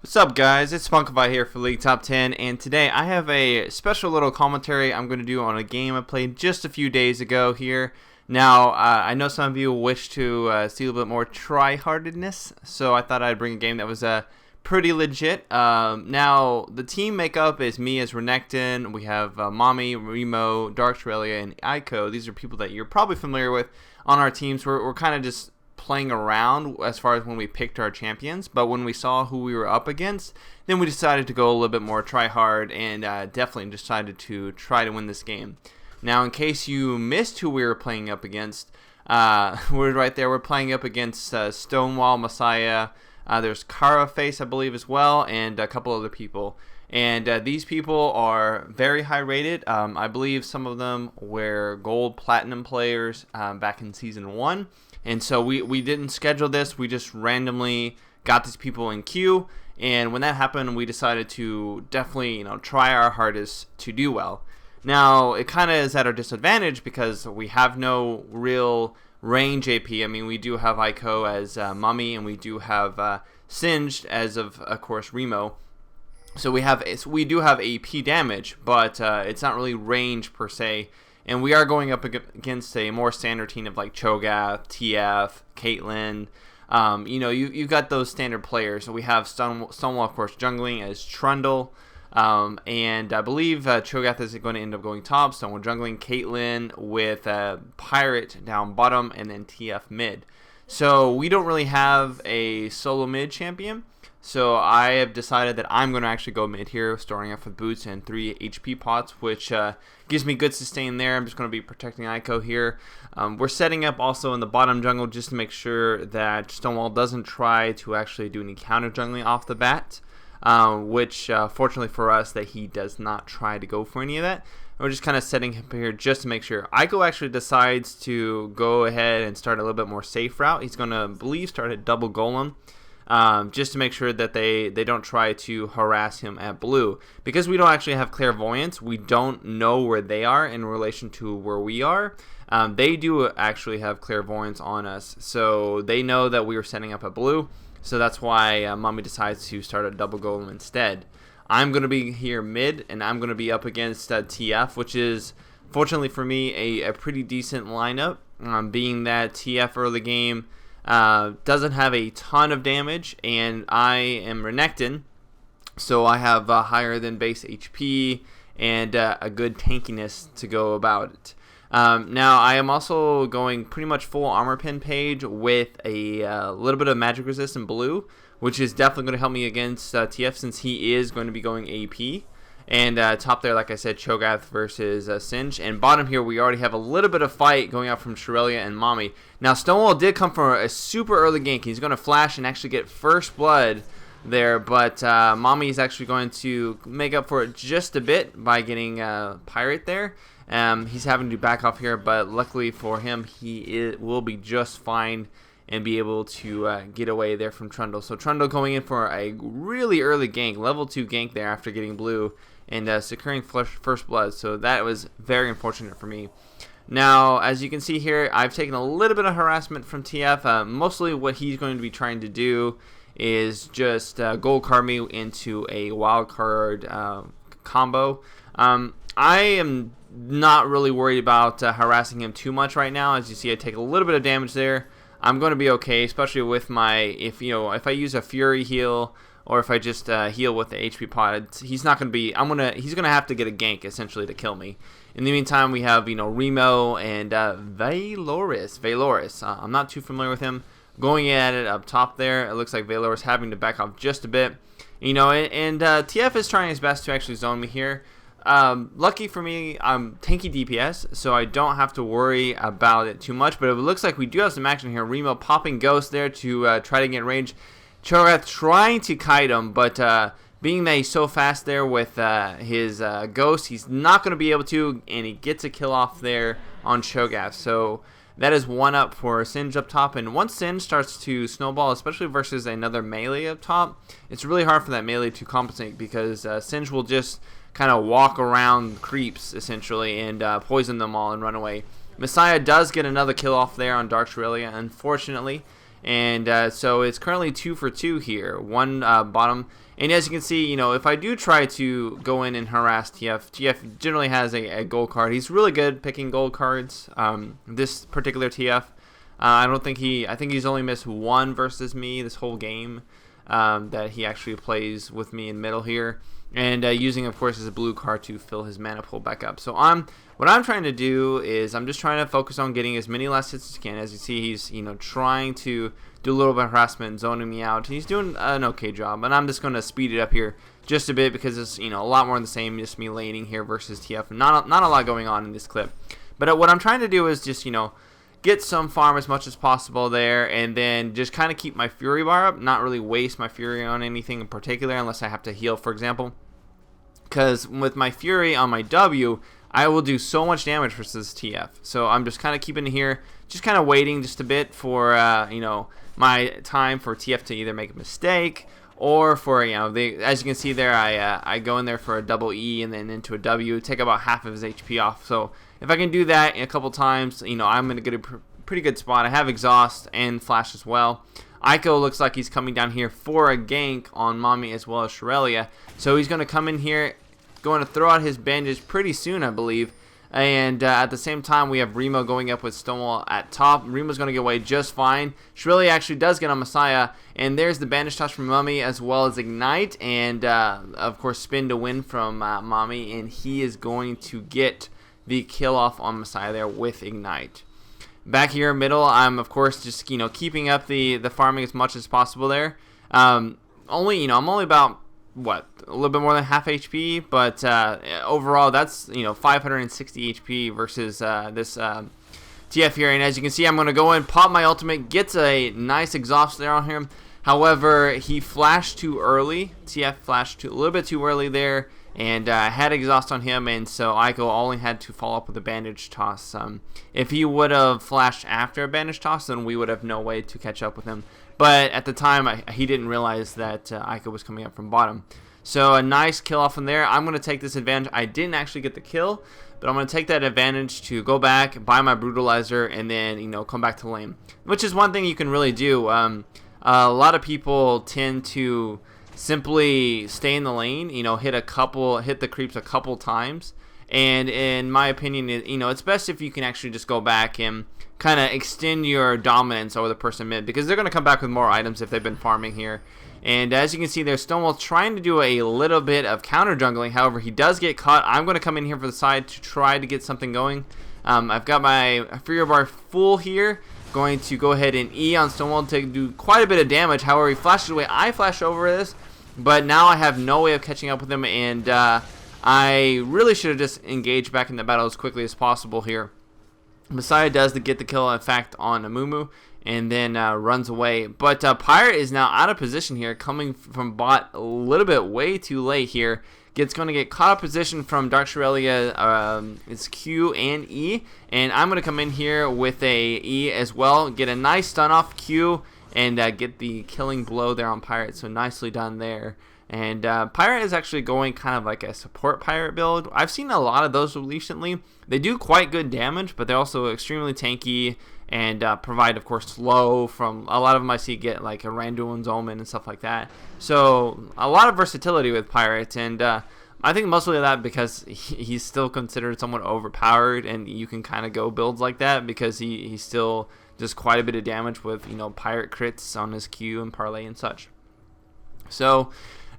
What's up, guys? It's Spunkify here for League Top 10, and today I have a special little commentary I'm going to do on a game I played just a few days ago here. Now, I know some of you wish to see a little bit more tryhardedness, so I thought I'd bring a game that was pretty legit. Now, the team makeup is me as Renekton. We have Mommy, Remo, Dark Australia, and Ico. These are people that you're probably familiar with on our teams. We're kind of just playing around as far as when we picked our champions, but when we saw who we were up against, then we decided to go a little bit more try hard and definitely decided to try to win this game. Now, in case you missed who we were playing up against, we're right there. We're playing up against Stonewall, Messiah. There's Cara Face, I believe, as well, and a couple other people. And these people are very high rated. I believe some of them were gold platinum players back in season 1. And so we didn't schedule this. We just randomly got these people in queue. And when that happened, we decided to definitely, try our hardest to do well. Now, it kind of is at our disadvantage because we have no real range AP. I mean, we do have Ico as Mummy, and we do have Singed as of course, Remo. So we do have AP damage, but it's not really range per se. And we are going up against a more standard team of like Cho'Gath, TF, Caitlyn. You got those standard players. So we have Stonewall, of course, jungling as Trundle. And I believe Cho'Gath is going to end up going top. Stonewall jungling, Caitlyn with Pirate down bottom, and then TF mid. So we don't really have a solo mid champion. So I have decided that I'm going to actually go mid here, starting off with boots and 3 HP pots, which gives me good sustain there. I'm just going to be protecting Ico here. We're setting up also in the bottom jungle just to make sure that Stonewall doesn't try to actually do any counter jungling off the bat, which fortunately for us that he does not try to go for any of that. We're just kind of setting him here just to make sure. Ico actually decides to go ahead and start a little bit more safe route. He's going to, I believe, start a double golem. Just to make sure that they don't try to harass him at blue. Because we don't actually have clairvoyance, we don't know where they are in relation to where we are. They do actually have clairvoyance on us, so they know that we were setting up at blue. So that's why Mommy decides to start a double golem instead. I'm going to be here mid, and I'm going to be up against TF, which is, fortunately for me, a pretty decent lineup, being that TF early game doesn't have a ton of damage, and I am Renekton, so I have higher than base HP and a good tankiness to go about it. Now, I am also going pretty much full armor pin page with a little bit of magic resist in blue, which is definitely going to help me against TF since he is going to be going AP. And top there, like I said, Cho'Gath versus Singed. And bottom here, we already have a little bit of fight going out from Australia and Mommy. Now, Stonewall did come from a super early gank. He's going to flash and actually get first blood there. But Mommy is actually going to make up for it just a bit by getting Pirate there. He's having to back off here, but luckily for him, he will be just fine and be able to get away there from Trundle. So Trundle going in for a really early gank, level 2 gank there after getting blue and securing first blood. So that was very unfortunate for me. Now, as you can see here, I've taken a little bit of harassment from TF. Mostly what he's going to be trying to do is just gold card me into a wild card combo. I am not really worried about harassing him too much right now. As you see, I take a little bit of damage there. I'm going to be okay, especially with my, if I use a Fury heal or if I just heal with the HP pot, he's not going to be, he's going to have to get a gank essentially to kill me. In the meantime, we have, Remo and Valoris. I'm not too familiar with him. Going at it up top there, it looks like Valoris having to back off just a bit. And TF is trying his best to actually zone me here. Lucky for me, I'm tanky DPS, so I don't have to worry about it too much, but it looks like we do have some action here. Remo popping Ghost there to try to get range. Cho'Gath trying to kite him, but being that he's so fast there with his Ghost, he's not going to be able to, and he gets a kill off there on Cho'Gath. So that is one up for Singed up top, and once Singed starts to snowball, especially versus another melee up top, it's really hard for that melee to compensate because Singed will just kind of walk around creeps essentially and poison them all and run away. Messiah does get another kill off there on Dark Australia, unfortunately, And so it's currently 2 for 2 here. One bottom. And as you can see, if I do try to go in and harass TF generally has a gold card. He's really good picking gold cards. This particular TF, I think he's only missed one versus me this whole game that he actually plays with me in middle here. And using, of course, his blue card to fill his mana pool back up. So what I'm trying to do is I'm just trying to focus on getting as many last hits as I can. As you see, he's trying to do a little bit of harassment and zoning me out. He's doing an okay job, and I'm just going to speed it up here just a bit because it's a lot more than the same, just me laning here versus TF. Not a lot going on in this clip. But what I'm trying to do is just get some farm as much as possible there, and then just kind of keep my fury bar up, not really waste my fury on anything in particular unless I have to heal, for example. Because with my fury on my W, I will do so much damage versus TF. So I'm just kind of keeping it here, just kind of waiting just a bit for my time for TF to either make a mistake or for as you can see there, I go in there for a double E and then into a W, take about half of his HP off. So if I can do that a couple times, I'm in a pretty good spot. I have exhaust and flash as well. Aiko looks like he's coming down here for a gank on Mommy as well as Shirelia. So he's going to come in here, going to throw out his bandage pretty soon, I believe. And at the same time, we have Remo going up with Stonewall at top. Remo's going to get away just fine. Shirelia actually does get on Messiah. And there's the bandage toss from Mommy as well as Ignite. And, of course, spin to win from Mommy. And he is going to get the kill off on Messiah there with Ignite. Back here in middle, I'm of course just keeping up the farming as much as possible there. I'm only about a little bit more than half HP, but overall that's 560 HP versus this TF here. And as you can see, I'm going to go in, pop my ultimate, gets a nice exhaust there on him. However, he flashed too early. TF flashed a little bit too early there. And had exhaust on him, and so Aiko only had to follow up with a bandage toss. If he would have flashed after a bandage toss, then we would have no way to catch up with him. But at the time, he didn't realize that Aiko was coming up from bottom. So a nice kill off from there. I'm going to take this advantage. I didn't actually get the kill, but I'm going to take that advantage to go back, buy my brutalizer, and then come back to lane. Which is one thing you can really do. A lot of people tend to simply stay in the lane, hit the creeps a couple times, and in my opinion, it's best if you can actually just go back and kind of extend your dominance over the person mid, because they're going to come back with more items if they've been farming here. And as you can see there, Stonewall trying to do a little bit of counter jungling. However, he does get caught. I'm going to come in here for the side to try to get something going. I've got my fury bar full here. Going to go ahead and E on Stonewall to do quite a bit of damage. However, he flashes away. I flash over this, but now I have no way of catching up with him, and I really should have just engaged back in the battle as quickly as possible here. Messiah does get the kill, in fact, on Amumu, and then runs away. But Pirate is now out of position here, coming from bot a little bit way too late here. Going to get caught up position from Dark Shirelia. It's Q and E, and I'm going to come in here with a E as well, get a nice stun off Q, and get the killing blow there on Pirate. So nicely done there. And Pirate is actually going kind of like a support Pirate build. I've seen a lot of those recently. They do quite good damage, but they're also extremely tanky and provide, of course, slow from a lot of them I see get like a Randuin's Omen and stuff like that. So a lot of versatility with Pirate, and I think mostly of that because he's still considered somewhat overpowered, and you can kind of go builds like that because he still does quite a bit of damage with Pirate crits on his Q and parlay and such. So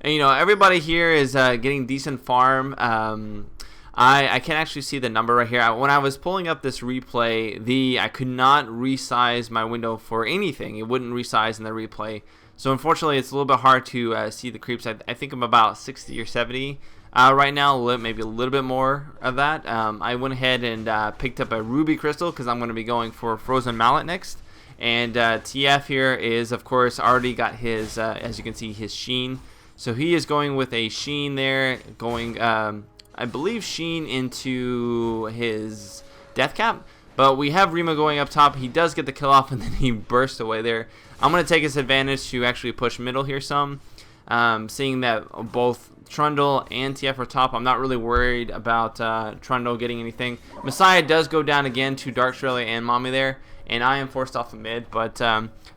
everybody here is getting decent farm. I can actually see the number right here. When I was pulling up this replay, I could not resize my window for anything. It wouldn't resize in the replay. So unfortunately, it's a little bit hard to see the creeps. I think I'm about 60 or 70 right now, maybe a little bit more of that. I went ahead and picked up a ruby crystal because I'm going to be going for Frozen Mallet next. And TF here is, of course, already got his, as you can see, his Sheen. So he is going with a Sheen there, going, I believe, Sheen into his Death Cap. But we have Remo going up top. He does get the kill off, and then he bursts away there. I'm going to take his advantage to actually push middle here some. Seeing that both Trundle and TF are top, I'm not really worried about Trundle getting anything. Messiah does go down again to Dark Shirley and Mommy there, and I am forced off of mid, but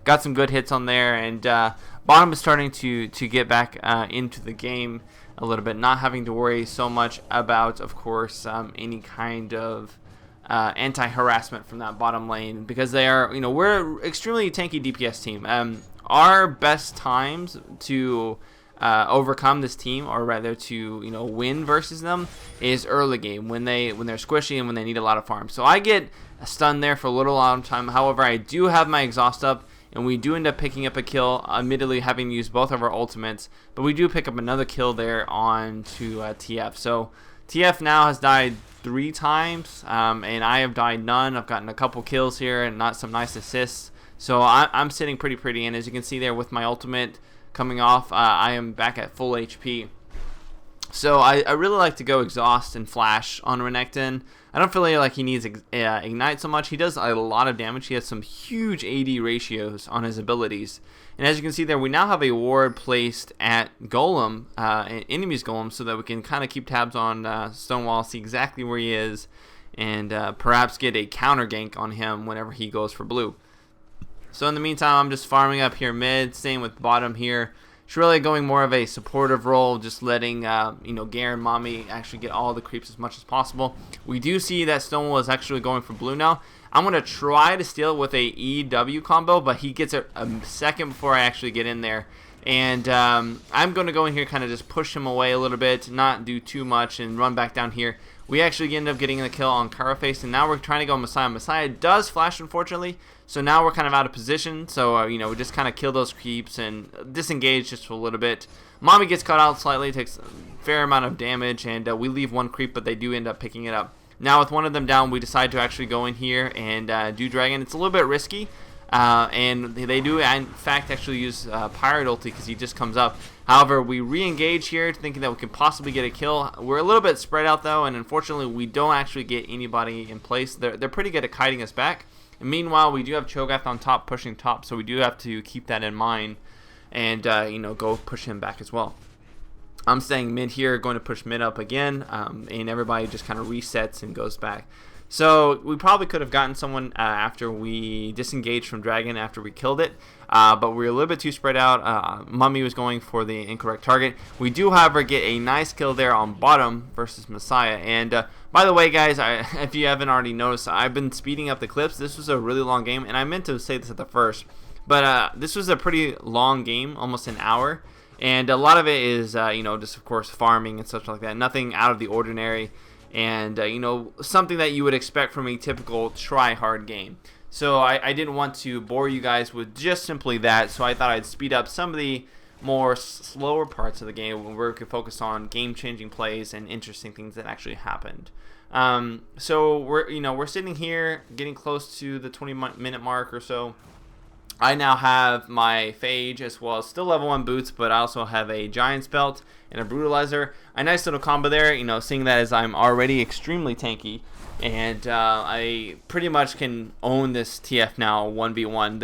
got some good hits on there, and bottom is starting to get back into the game a little bit, not having to worry so much about, of course, any kind of anti-harassment from that bottom lane, because they are, we're extremely tanky DPS team. Our best times to overcome this team, or rather to win versus them, is early game when they're squishy and when they need a lot of farm. So I get stunned there for a little long time. However, I do have my exhaust up, and we do end up picking up a kill, admittedly having used both of our ultimates, but we do pick up another kill there on to TF. So TF now has died 3 times, and I have died none. I've gotten a couple kills here and not some nice assists. So I'm sitting pretty, and as you can see there with my ultimate coming off, I am back at full HP. So I really like to go exhaust and flash on Renekton. I don't feel like he needs ignite so much. He does a lot of damage. He has some huge AD ratios on his abilities. And as you can see there, we now have a ward placed at Golem, enemy's Golem, so that we can kind of keep tabs on Stonewall, see exactly where he is, and perhaps get a counter gank on him whenever he goes for blue. So in the meantime, I'm just farming up here mid, staying with bottom here. It's really going more of a supportive role, just letting Gare and Mommy actually get all the creeps as much as possible. We do see that Stonewall is actually going for blue now. I'm going to try to steal it with a EW combo, but he gets it a second before I actually get in there. And I'm going to go in here, kind of just push him away a little bit, not do too much, and run back down here. We actually end up getting the kill on Caraface, and now we're trying to go Messiah. Messiah does flash, unfortunately, so now we're kind of out of position. So, we just kind of kill those creeps and disengage just for a little bit. Mommy gets caught out slightly, takes a fair amount of damage, and we leave one creep, but they do end up picking it up. Now with one of them down, we decide to actually go in here and do Dragon. It's a little bit risky. And they do, in fact, actually use Pirate ulti because he just comes up. However, we re-engage here, thinking that we can possibly get a kill. We're a little bit spread out, though, and unfortunately, we don't actually get anybody in place. They're pretty good at kiting us back. And meanwhile, we do have Cho'Gath on top, pushing top, so we do have to keep that in mind and, go push him back as well. I'm staying mid here, going to push mid up again, and everybody just kind of resets and goes back. So we probably could have gotten someone after we disengaged from Dragon after we killed it, but we were a little bit too spread out. Mummy was going for the incorrect target. We do, however, get a nice kill there on bottom versus Messiah. And by the way, guys, if you haven't already noticed, I've been speeding up the clips. This was a really long game, and I meant to say this at the first, but this was a pretty long game, almost an hour. And a lot of it is, just, of course, farming and such like that. Nothing out of the ordinary. And, something that you would expect from a typical try-hard game. So I didn't want to bore you guys with just simply that, so I thought I'd speed up some of the more slower parts of the game where we could focus on game-changing plays and interesting things that actually happened. So we're sitting here getting close to the 20-minute mark or so. I now have my Phage as well as still level 1 boots, but I also have a Giant's Belt and a Brutalizer. A nice little combo there, seeing that as I'm already extremely tanky. And I pretty much can own this TF now 1v1.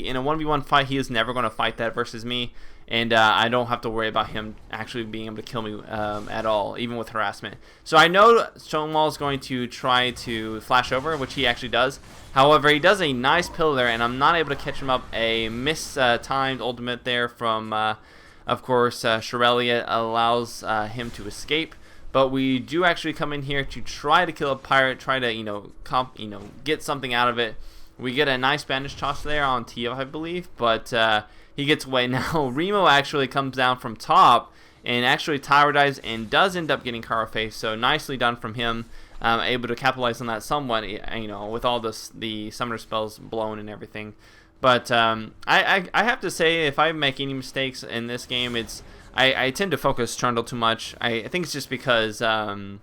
In a 1v1 fight, he is never going to fight that versus me. And I don't have to worry about him actually being able to kill me at all, even with harassment. So I know Stonewall is going to try to flash over, which he actually does. However, he does a nice pill there, and I'm not able to catch him up. A mistimed ultimate there from, of course, Shirelia allows him to escape. But we do actually come in here to try to kill a pirate, try to, get something out of it. We get a nice bandage toss there on TF, I believe, but he gets away. Now, Remo actually comes down from top and actually tower dives and does end up getting Caraface, so nicely done from him. Able to capitalize on that somewhat, with all the summoner spells blown and everything. But I have to say, if I make any mistakes in this game, I tend to focus Trundle too much. I think it's just because I'm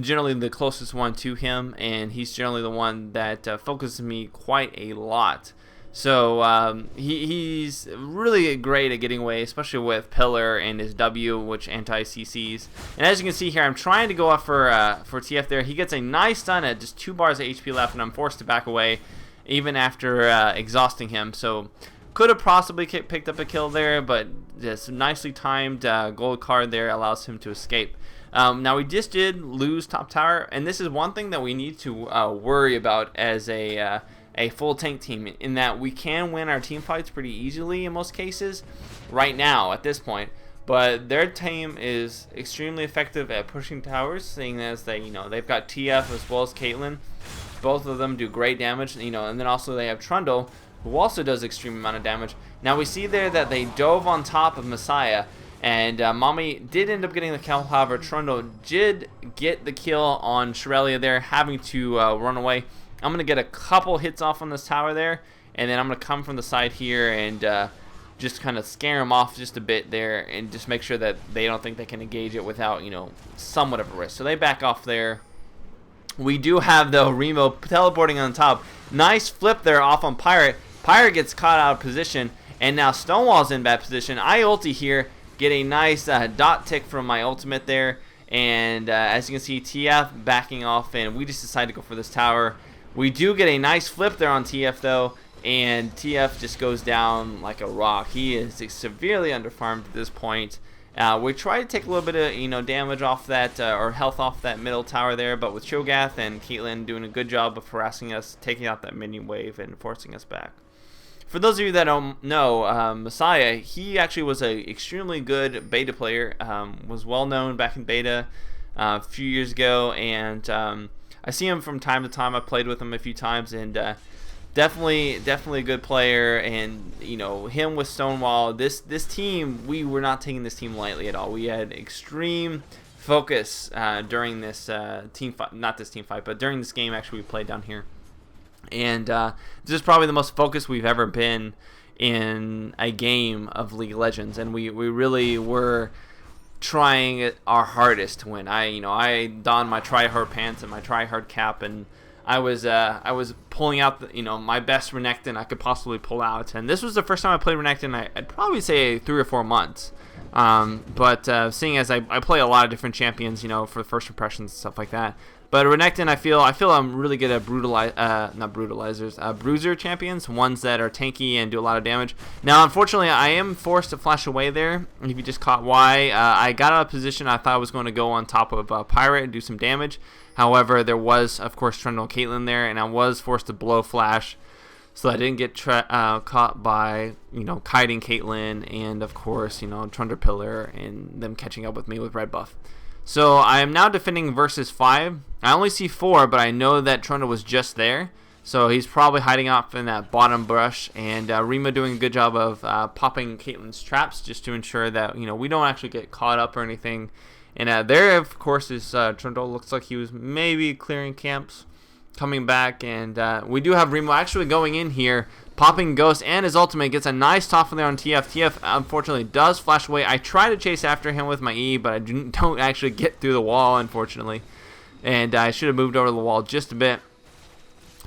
generally the closest one to him, and he's generally the one that focuses me quite a lot. So he's really great at getting away, especially with Pillar and his W, which anti-CCs. And as you can see here, I'm trying to go up for TF there. He gets a nice stun at just 2 bars of HP left, and I'm forced to back away even after exhausting him. So Could have possibly picked up a kill there, but just nicely timed gold card there allows him to escape. Now we just did lose top tower, and this is one thing that we need to worry about as a full tank team, in that we can win our team fights pretty easily in most cases right now at this point. But their team is extremely effective at pushing towers, seeing as they've got TF as well as Caitlyn. Both of them do great damage, and then also they have Trundle, who also does extreme amount of damage. Now we see there that they dove on top of Messiah, and Mommy did end up getting the kill. However, Trundle did get the kill on Shrelia there, having to run away. I'm going to get a couple hits off on this tower there, and then I'm going to come from the side here and just kind of scare them off just a bit there, and just make sure that they don't think they can engage it without, somewhat of a risk. So they back off there. We do have, though, Remo teleporting on top. Nice flip there off on Pirate. Pirate gets caught out of position, and now Stonewall's in bad position. I ulti here, get a nice dot tick from my ultimate there, and as you can see, TF backing off, and we just decide to go for this tower. We do get a nice flip there on TF, though, and TF just goes down like a rock. He is severely underfarmed at this point. We try to take a little bit of damage off that or health off that middle tower there, but with Cho'Gath and Caitlyn doing a good job of harassing us, taking out that minion wave and forcing us back. For those of you that don't know, Messiah, he actually was a extremely good beta player. Was well known back in beta a few years ago, and I see him from time to time. I played with him a few times, and definitely a good player. And him with Stonewall, this team, we were not taking this team lightly at all. We had extreme focus during this team fight, not this team fight, but during this game actually we played down here. And this is probably the most focused we've ever been in a game of League of Legends, and we really were trying our hardest to win. I donned my Tryhard pants and my Tryhard cap, and I was pulling out my best Renekton I could possibly pull out. And this was the first time I played Renekton, I'd probably say 3 or 4 months. But seeing as I play a lot of different champions, for first impressions and stuff like that. But Renekton, I feel I'm really good at bruiser champions, ones that are tanky and do a lot of damage. Now, unfortunately, I am forced to flash away there. If you just caught why, I got out of position. I thought I was going to go on top of Pirate and do some damage. However, there was, of course, Trundle and Caitlyn there, and I was forced to blow flash, so I didn't get caught by kiting Caitlyn and, of course, Trundle Pillar and them catching up with me with red buff. So I am now defending versus 5. I only see 4, but I know that Trundle was just there. So he's probably hiding off in that bottom brush. And Rima doing a good job of popping Caitlyn's traps just to ensure that we don't actually get caught up or anything. And there, of course, is Trundle. Looks like he was maybe clearing camps, coming back. And we do have Rima actually going in here, popping Ghost and his ultimate, gets a nice top there on TF. TF, unfortunately, does flash away. I try to chase after him with my E, but I don't actually get through the wall, unfortunately. And I should have moved over the wall just a bit.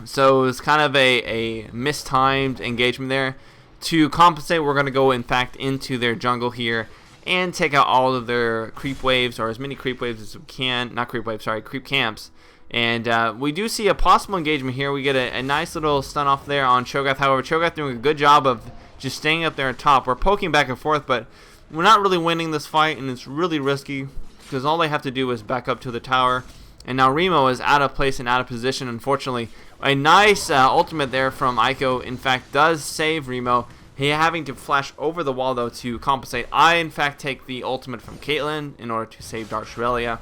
So it was kind of a mistimed engagement there. To compensate, we're going to go, in fact, into their jungle here and take out all of their creep waves, or as many creep waves as we can. Not creep waves, sorry, creep camps. And we do see a possible engagement here. We get a nice little stun off there on Cho'Gath. However, Cho'Gath doing a good job of just staying up there on top. We're poking back and forth, but we're not really winning this fight, and it's really risky because all they have to do is back up to the tower. And now Remo is out of place and out of position, unfortunately. A nice ultimate there from Aiko, in fact, does save Remo. He having to flash over the wall, though, to compensate. I, in fact, take the ultimate from Caitlyn in order to save Dark Shrelia,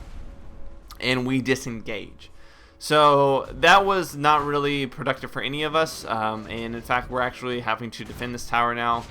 and we disengage. So that was not really productive for any of us, and in fact we're actually having to defend this tower now.